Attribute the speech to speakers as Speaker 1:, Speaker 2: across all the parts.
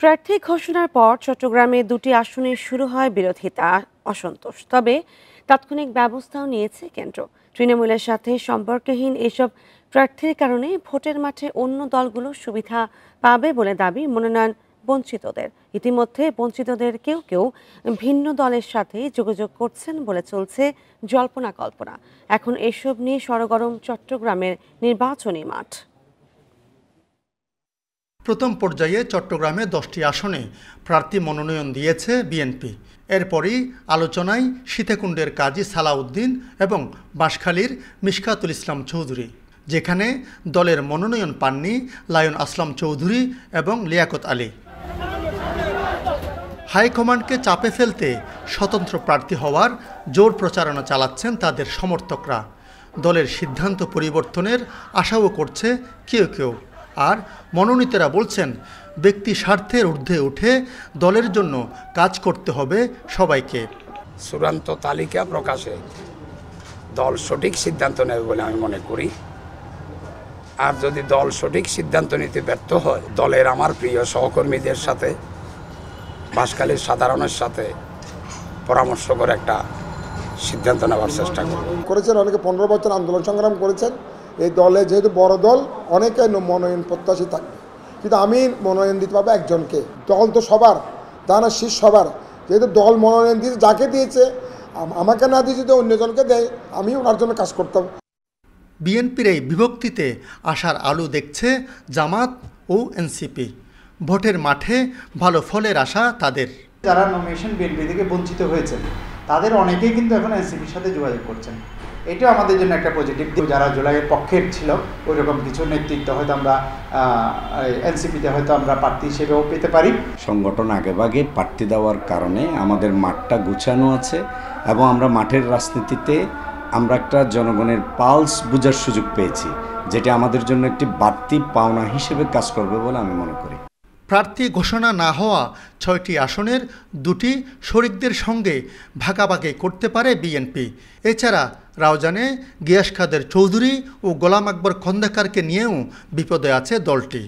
Speaker 1: প্রার্থী ঘোষণার পর চট্টগ্রামে দুটি আসনে শুরু হয় বিরোধিতা, অসন্তোষ। তবে তাৎক্ষণিক ব্যবস্থাও নিয়েছে কেন্দ্র। তৃণমূলের সাথে সম্পর্কহীন এসব প্রার্থীর কারণে ভোটের মাঠে অন্য দলগুলো সুবিধা পাবে বলে দাবি মনোনয়ন বঞ্চিতদের। ইতিমধ্যে বঞ্চিতদের কেউ কেউ ভিন্ন দলের সাথে যোগাযোগ করছেন বলে চলছে জল্পনা কল্পনা। এখন এসব নিয়ে সরগরম চট্টগ্রামের নির্বাচনী মাঠ।
Speaker 2: প্রথম পর্যায়ে চট্টগ্রামে 10টি আসনে প্রার্থী মনোনয়ন দিয়েছে বিএনপি। এরপরই আলোচনায় সীতাকুণ্ডের কাজী সালাউদ্দিন এবং বাঁশখালীর মিশকাতুল ইসলাম চৌধুরী, যেখানে দলের মনোনয়ন পাননি লায়ন আসলাম চৌধুরী এবং লিয়াকত আলী। হাইকমান্ডকে চাপে ফেলতে স্বতন্ত্র প্রার্থী হওয়ার জোর প্রচারণা চালাচ্ছেন তাদের সমর্থকরা। দলের সিদ্ধান্ত পরিবর্তনের আশাও করছে কেউ কেউ। আর মনোনীতরা বলছেন, ব্যক্তি স্বার্থের ঊর্ধ্বে উঠে দলের জন্য কাজ করতে হবে সবাইকে।
Speaker 3: চূড়ান্ত তালিকা প্রকাশে দল সঠিক সিদ্ধান্ত নেবে বলে আমি মনে করি। আর যদি দল সঠিক সিদ্ধান্ত নিতে ব্যর্থ হয়, দলের আমার প্রিয় সহকর্মীদের সাথে, বাঁশখালীর সাধারণের সাথে পরামর্শ করে একটা সিদ্ধান্ত নেওয়ার চেষ্টা
Speaker 4: করেছেন। অনেকে 15 বছর আন্দোলন সংগ্রাম করেছেন। এই দলে যেহেতু বড় দল, অনেকে মনোনয়ন প্রত্যাশী থাকবে, কিন্তু আমি মনোনয়ন দিতে পারবো একজনকে। দল তো সবার, দানা শীষ সবার। যেহেতু দল মনোনয়ন দিয়েছে, যাকে দিয়েছে, আমাকে না দিয়ে যদি অন্যজনকে দেয়, আমি ওনার জন্য কাজ করতাম।
Speaker 2: বিএনপির এই বিভক্তিতে আশার আলো দেখছে জামাত ও এনসিপি। ভোটের মাঠে ভালো ফলের আশা তাদের।
Speaker 5: যারা নমিনেশন বিএনপি থেকে বঞ্চিত হয়েছেন, তাদের অনেকেই কিন্তু এখন এনসিপির সাথে যোগাযোগ করছেন। এটাও আমাদের জন্য একটা পজিটিভ। যারা জুলাইয়ের পক্ষের ছিল, ওই রকম কিছু নেতৃত্ব হয়তো আমরা এনসিপিতে হয়তো আমরা প্রার্থী হিসেবেও পেতে পারি।
Speaker 6: সংগঠন আগেভাগে প্রার্থী দেওয়ার কারণে আমাদের মাঠটা গুছানো আছে এবং আমরা মাঠের রাজনীতিতে আমরা একটা জনগণের পালস বোঝার সুযোগ পেয়েছি, যেটা আমাদের জন্য একটি বাড়তি পাওনা হিসেবে কাজ করবে বলে আমি মনে করি।
Speaker 2: প্রার্থী ঘোষণা না হওয়া 6টি আসনের 2টি শরিকদের সঙ্গে ভাগাভাগি করতে পারে বিএনপি। এছাড়া রাউজানে গিয়াস কাদের চৌধুরী ও গোলাম আকবর খন্দকারকে নিয়েও বিপদে আছে দলটি।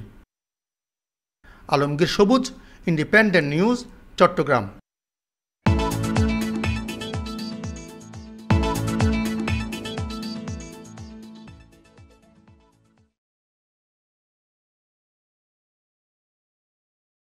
Speaker 2: আলমগীর সবুজ, ইন্ডিপেন্ডেন্ট নিউজ, চট্টগ্রাম।